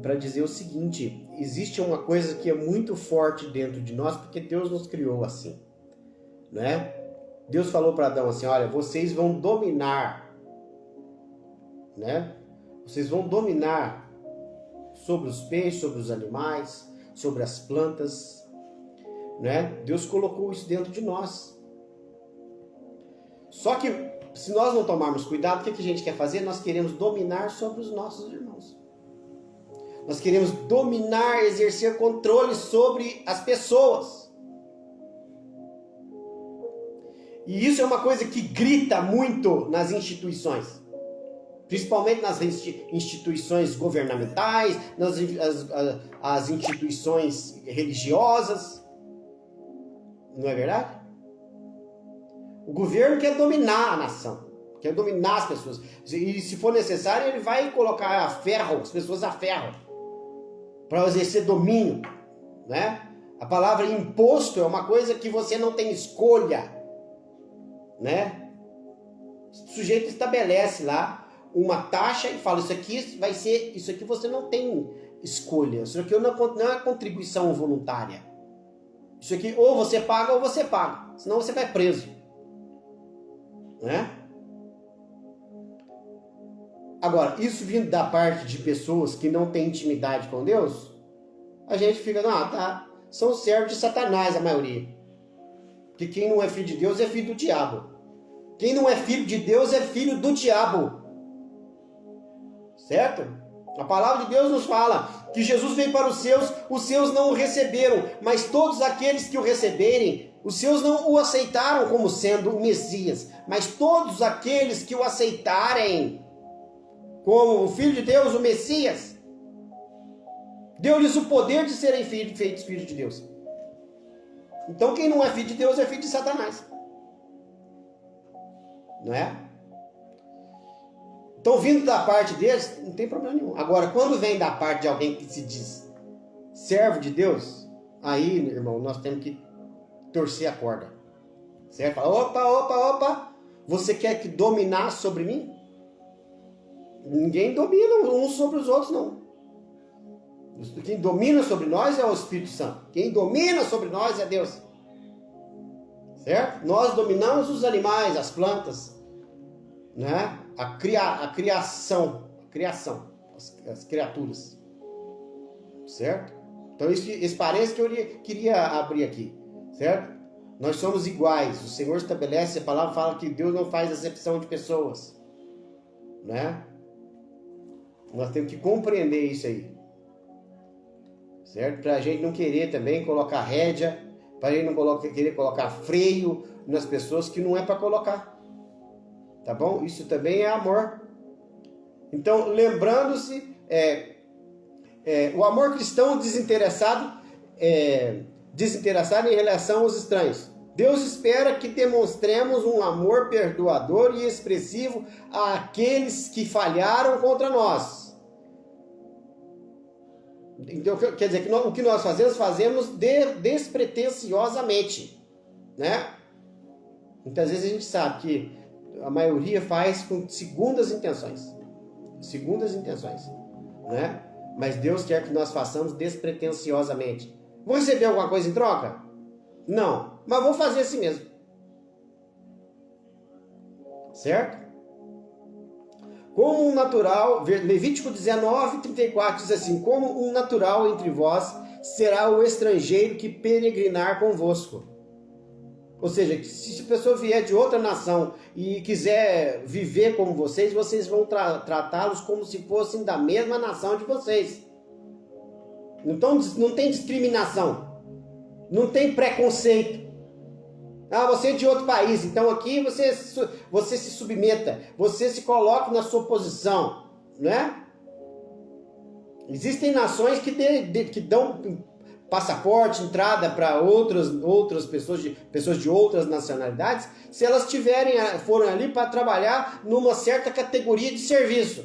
para dizer o seguinte: existe uma coisa que é muito forte dentro de nós porque Deus nos criou assim, né? Deus falou para Adão assim, olha, vocês vão dominar, né? Vocês vão dominar sobre os peixes, sobre os animais, sobre as plantas, né? Deus colocou isso dentro de nós. Só que se nós não tomarmos cuidado, o que a gente quer fazer? Nós queremos dominar sobre os nossos irmãos. Nós queremos dominar, exercer controle sobre as pessoas. E isso é uma coisa que grita muito nas instituições. Principalmente nas instituições governamentais, as instituições religiosas. Não é verdade? O governo quer dominar a nação, quer dominar as pessoas. E se for necessário, ele vai colocar as pessoas a ferro, para exercer domínio, né? A palavra imposto é uma coisa que você não tem escolha, né? O sujeito estabelece lá uma taxa e fala, isso aqui vai ser, isso aqui você não tem escolha, isso aqui não é contribuição voluntária. Isso aqui ou você paga, senão você vai preso, né? Agora, isso vindo da parte de pessoas que não têm intimidade com Deus, a gente fica, são servos de Satanás a maioria. Porque quem não é filho de Deus é filho do diabo. Quem não é filho de Deus é filho do diabo. Certo? A palavra de Deus nos fala que Jesus veio para os seus não o receberam, mas todos aqueles que o receberem, os seus não o aceitaram como sendo o Messias, mas todos aqueles que o aceitarem como o Filho de Deus, o Messias, deu-lhes o poder de serem feitos filhos de Deus. Então quem não é filho de Deus é filho de Satanás. Não é? Então vindo da parte deles, não tem problema nenhum. Agora, quando vem da parte de alguém que se diz servo de Deus, aí, irmão, nós temos que torcer a corda. Certo? Opa, você quer que dominar sobre mim? Ninguém domina uns sobre os outros, não. Quem domina sobre nós é o Espírito Santo. Quem domina sobre nós é Deus. Certo? Nós dominamos os animais, as plantas, né? A criação, as criaturas. Certo? Então esse parênteses que eu queria abrir aqui. Certo? Nós somos iguais. O Senhor estabelece, a palavra fala que Deus não faz acepção de pessoas. Né? Nós temos que compreender isso aí. Certo? Para a gente não querer também colocar rédea, para a gente não querer colocar freio nas pessoas que não é para colocar. Tá bom? Isso também é amor. Então, lembrando-se, o amor cristão desinteressado em relação aos estranhos. Deus espera que demonstremos um amor perdoador e expressivo àqueles que falharam contra nós. Então, quer dizer, que o que nós fazemos despretensiosamente, né? Muitas vezes a gente sabe que a maioria faz com segundas intenções, né? Mas Deus quer que nós façamos despretensiosamente. Vou receber alguma coisa em troca? Não, mas vou fazer assim mesmo. Certo? Como um natural, Levítico 19:34 diz assim: como um natural entre vós será o estrangeiro que peregrinar convosco. Ou seja, se a pessoa vier de outra nação e quiser viver como vocês vão tratá-los como se fossem da mesma nação de vocês. Então não tem discriminação, não tem preconceito. Você é de outro país, então aqui você se submeta, você se coloque na sua posição, né? Existem nações que dão passaporte, entrada para outras pessoas de outras nacionalidades, se elas forem ali para trabalhar numa certa categoria de serviço,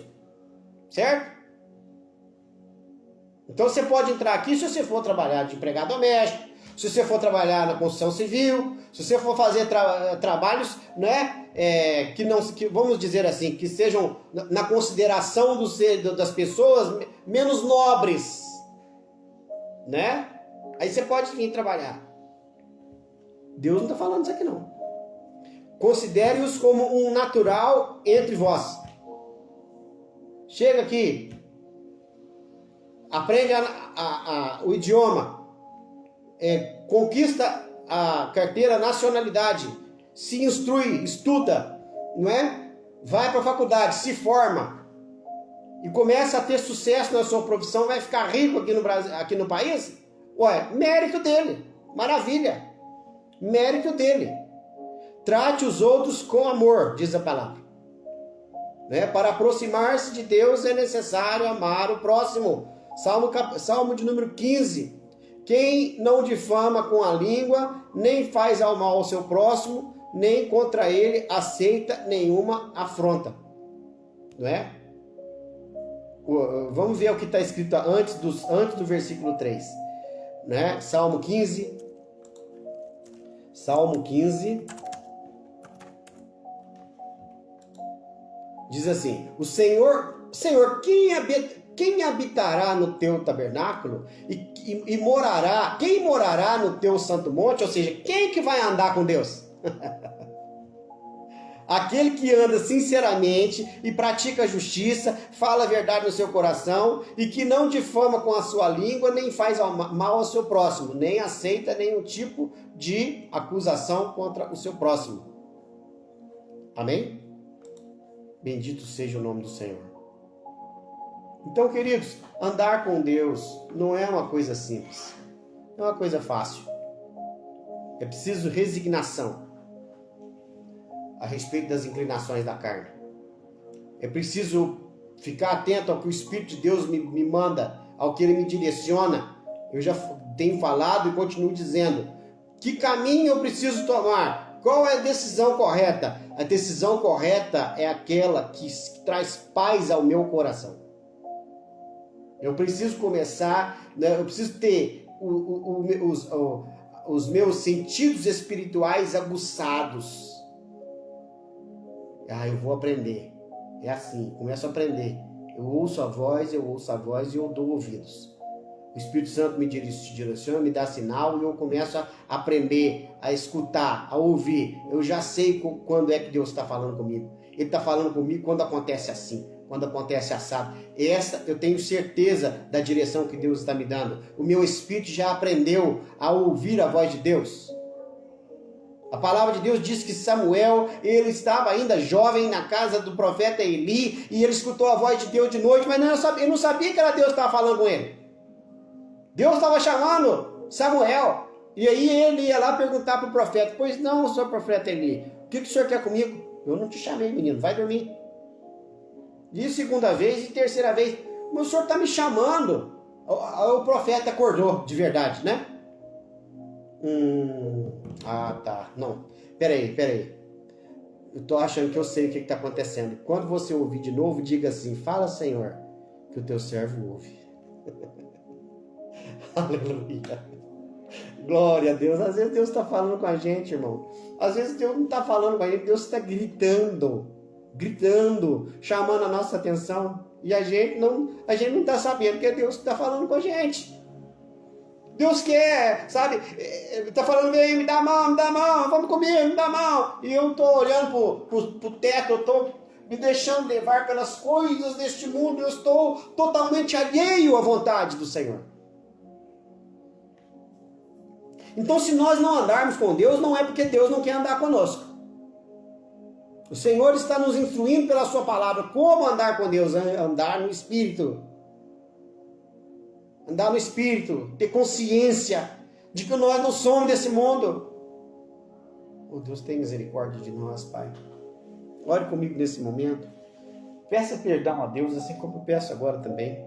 certo? Então você pode entrar aqui se você for trabalhar de empregado doméstico, se você for trabalhar na construção civil, se você for fazer trabalhos, né, que vamos dizer assim, que sejam na consideração das pessoas menos nobres, né? Aí você pode vir trabalhar. Deus não está falando isso aqui não. Considere-os como um natural entre vós. Chega aqui, aprende o idioma, conquista a carteira nacionalidade, se instrui, estuda, não é? Vai para a faculdade, se forma e começa a ter sucesso na sua profissão, vai ficar rico aqui no Brasil, aqui no país? Ué, mérito dele, maravilha, mérito dele. Trate os outros com amor, diz a palavra. Né? Para aproximar-se de Deus é necessário amar o próximo. Salmo de número 15. Quem não difama com a língua, nem faz ao mal ao seu próximo, nem contra ele aceita nenhuma afronta. Não é? Vamos ver o que está escrito antes do versículo 3. Né? Salmo 15. Salmo 15. Diz assim: o Senhor, quem habitará no teu tabernáculo e morará, quem morará no teu santo monte? Ou seja, quem que vai andar com Deus? Aquele que anda sinceramente e pratica a justiça, fala a verdade no seu coração e que não difama com a sua língua, nem faz mal ao seu próximo, nem aceita nenhum tipo de acusação contra o seu próximo. Amém? Bendito seja o nome do Senhor. Então, queridos, andar com Deus não é uma coisa simples. Não é uma coisa fácil. É preciso resignação a respeito das inclinações da carne. É preciso ficar atento ao que o Espírito de Deus me manda, ao que Ele me direciona. Eu já tenho falado e continuo dizendo. Que caminho eu preciso tomar? Qual é a decisão correta? A decisão correta é aquela que traz paz ao meu coração. Eu preciso começar, né, eu preciso ter os meus sentidos espirituais aguçados. Eu vou aprender. É assim, começo a aprender. Eu ouço a voz e eu dou ouvidos. O Espírito Santo me direciona, me dá sinal e eu começo a aprender, a escutar, a ouvir. Eu já sei quando é que Deus está falando comigo. Ele está falando comigo quando acontece assim, quando acontece assado. Eu tenho certeza da direção que Deus está me dando. O meu espírito já aprendeu a ouvir a voz de Deus. A palavra de Deus diz que Samuel, ele estava ainda jovem na casa do profeta Eli e ele escutou a voz de Deus de noite, mas ele não sabia que era Deus que estava falando com ele. Deus estava chamando Samuel. E aí ele ia lá perguntar para o profeta: pois não, senhor profeta Eli, o que o senhor quer comigo? Eu não te chamei, menino, vai dormir. E segunda vez e terceira vez: mas o senhor está me chamando. O profeta acordou de verdade, né? Tá. Não, peraí. Eu estou achando que eu sei o que está acontecendo. Quando você ouvir de novo, diga assim: fala, Senhor, que o teu servo ouve. Aleluia. Glória a Deus. Às vezes Deus está falando com a gente, irmão. Às vezes Deus não está falando com a gente. Deus está gritando, chamando a nossa atenção. E a gente não está sabendo que é Deus que está falando com a gente. Deus quer, sabe? Está falando: vem, me dá a mão, vamos comigo, me dá a mão. E eu estou olhando para o teto, eu estou me deixando levar pelas coisas deste mundo. Eu estou totalmente alheio à vontade do Senhor. Então, se nós não andarmos com Deus, não é porque Deus não quer andar conosco. O Senhor está nos instruindo pela sua palavra como andar com Deus, andar no Espírito. Andar no Espírito, ter consciência de que nós não somos desse mundo. Oh, Deus, tem misericórdia de nós, Pai. Ore comigo nesse momento. Peça perdão a Deus, assim como eu peço agora também.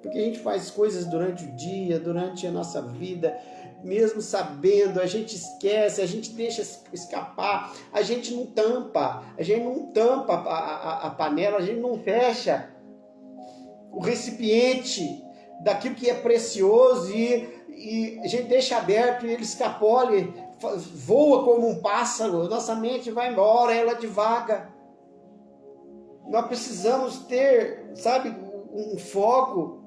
Porque a gente faz coisas durante o dia, durante a nossa vida, mesmo sabendo, a gente esquece, a gente deixa escapar, a gente não tampa a panela, a gente não fecha o recipiente daquilo que é precioso e a gente deixa aberto e ele escapole, voa como um pássaro, nossa mente vai embora, ela divaga. Nós precisamos ter, sabe, um foco.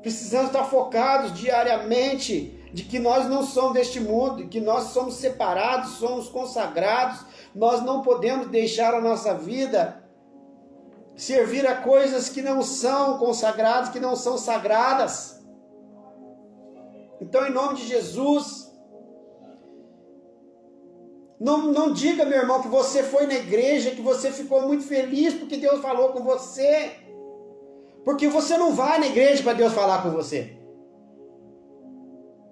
Precisamos estar focados diariamente de que nós não somos deste mundo, que nós somos separados, somos consagrados. Nós não podemos deixar a nossa vida servir a coisas que não são consagradas, que não são sagradas. Então, em nome de Jesus, Não diga, meu irmão, que você foi na igreja, que você ficou muito feliz porque Deus falou com você. Porque você não vai na igreja para Deus falar com você.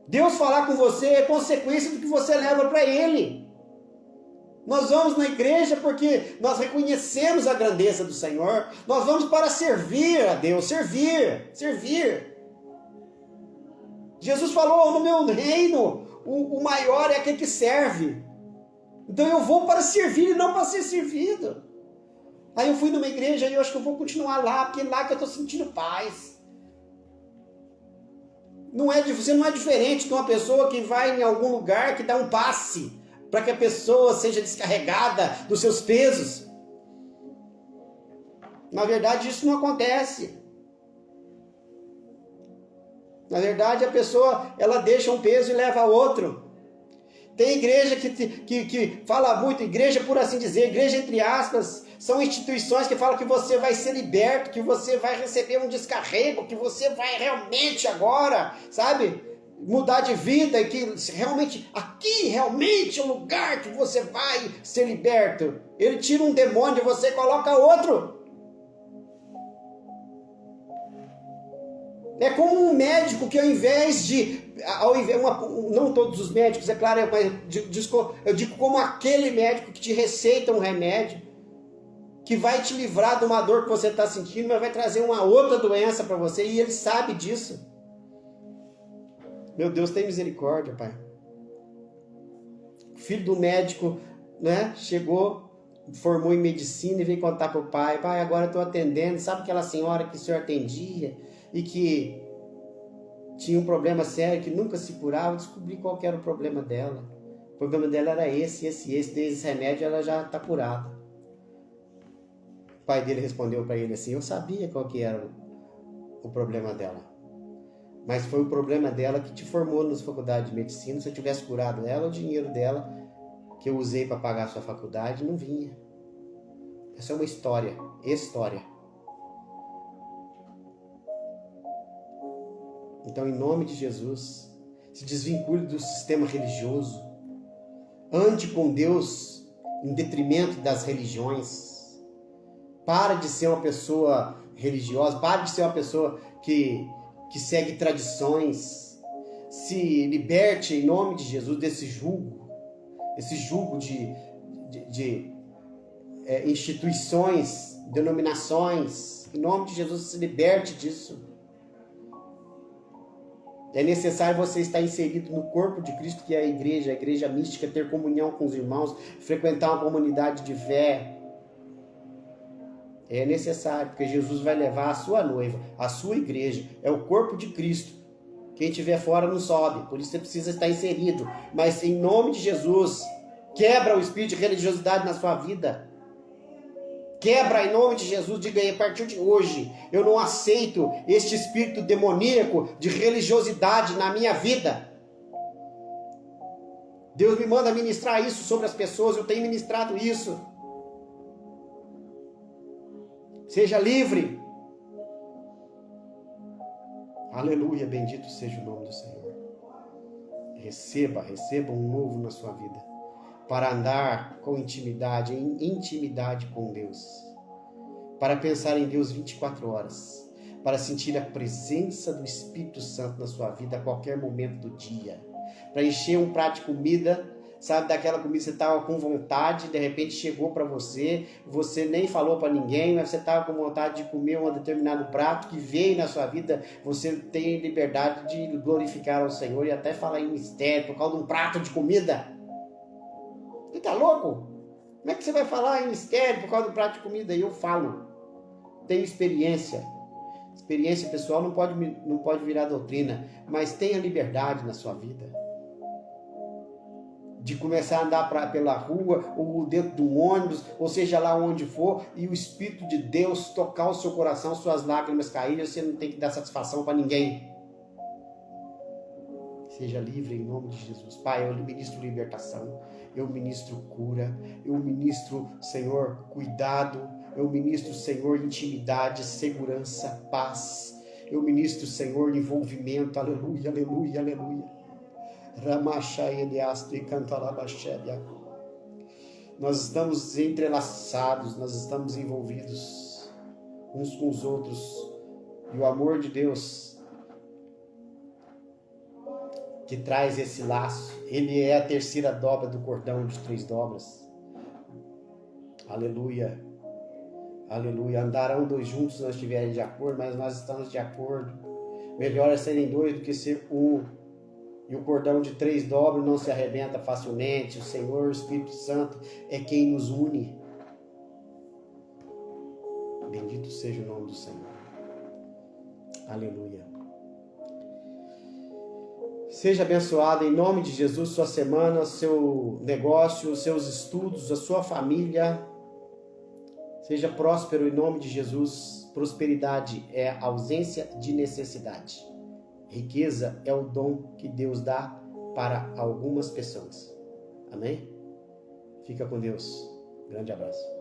Deus falar com você é consequência do que você leva para Ele. Nós vamos na igreja porque nós reconhecemos a grandeza do Senhor. Nós vamos para servir a Deus, servir. Jesus falou, no meu reino, o maior é aquele que serve. Então eu vou para servir e não para ser servido. Aí eu fui numa igreja e eu acho que eu vou continuar lá, porque é lá que eu estou sentindo paz. Você não é diferente de uma pessoa que vai em algum lugar que dá um passe para que a pessoa seja descarregada dos seus pesos. Na verdade, isso não acontece. Na verdade, a pessoa, ela deixa um peso e leva outro. Tem igreja que fala muito, igreja por assim dizer, igreja entre aspas, são instituições que falam que você vai ser liberto, que você vai receber um descarrego, que você vai realmente agora, sabe, mudar de vida, e que realmente, aqui realmente é o lugar que você vai ser liberto. Ele tira um demônio de você e coloca outro. É como um médico que ao invés não todos os médicos, é claro, mas eu digo como aquele médico que te receita um remédio, que vai te livrar de uma dor que você está sentindo, mas vai trazer uma outra doença para você, e ele sabe disso. Meu Deus, tem misericórdia, Pai. O filho do médico, né, chegou, formou em medicina e veio contar para o pai, agora eu estou atendendo, sabe aquela senhora que o senhor atendia e que tinha um problema sério, que nunca se curava? Eu descobri qual que era o problema dela. O problema dela era esse, desse remédio ela já está curada. O pai dele respondeu para ele assim, eu sabia qual que era o problema dela, mas foi o problema dela que te formou na faculdade de medicina. Se eu tivesse curado ela, o dinheiro dela que eu usei para pagar a sua faculdade não vinha. Essa é uma história. Então, em nome de Jesus, se desvincule do sistema religioso. Ande com Deus em detrimento das religiões. Para de ser uma pessoa religiosa, para de ser uma pessoa que segue tradições. Se liberte em nome de Jesus desse jugo, de instituições, denominações. Em nome de Jesus, se liberte disso. É necessário você estar inserido no corpo de Cristo, que é a igreja mística, ter comunhão com os irmãos, frequentar uma comunidade de fé. É necessário, porque Jesus vai levar a sua noiva, a sua igreja, é o corpo de Cristo. Quem estiver fora não sobe, por isso você precisa estar inserido. Mas em nome de Jesus, quebra o espírito de religiosidade na sua vida. Quebra em nome de Jesus, diga aí, a partir de hoje, eu não aceito este espírito demoníaco de religiosidade na minha vida. Deus me manda ministrar isso sobre as pessoas, eu tenho ministrado isso. Seja livre. Aleluia, bendito seja o nome do Senhor. Receba um novo na sua vida, para andar com intimidade, em intimidade com Deus, para pensar em Deus 24 horas, para sentir a presença do Espírito Santo na sua vida a qualquer momento do dia, para encher um prato de comida, sabe, daquela comida que você estava com vontade, de repente chegou para você nem falou para ninguém, mas você estava com vontade de comer um determinado prato que veio na sua vida, você tem liberdade de glorificar ao Senhor e até falar em mistério por causa de um prato de comida. Você tá louco? Como é que você vai falar em mistério por causa do prato de comida? E eu falo, tenho experiência pessoal não pode virar doutrina, mas tenha liberdade na sua vida de começar a andar pela rua, ou dentro de um ônibus, ou seja lá onde for, e o Espírito de Deus tocar o seu coração, suas lágrimas caírem, você não tem que dar satisfação para ninguém. Seja livre em nome de Jesus. Pai, eu ministro libertação, eu ministro cura, eu ministro, Senhor, cuidado, eu ministro, Senhor, intimidade, segurança, paz, eu ministro, Senhor, envolvimento, aleluia, aleluia, aleluia. Ramachai Eliasto e Cantalabachébia. Nós estamos entrelaçados, nós estamos envolvidos uns com os outros. E o amor de Deus que traz esse laço, ele é a terceira dobra do cordão de 3 dobras. Aleluia, aleluia. Andarão 2 juntos se não estiverem de acordo, mas nós estamos de acordo. Melhor é serem 2 do que ser um. E o cordão de 3 dobras não se arrebenta facilmente. O Senhor, o Espírito Santo, é quem nos une. Bendito seja o nome do Senhor. Aleluia. Seja abençoado em nome de Jesus sua semana, seu negócio, os seus estudos, a sua família. Seja próspero em nome de Jesus. Prosperidade é a ausência de necessidade. Riqueza é o dom que Deus dá para algumas pessoas. Amém? Fica com Deus. Grande abraço.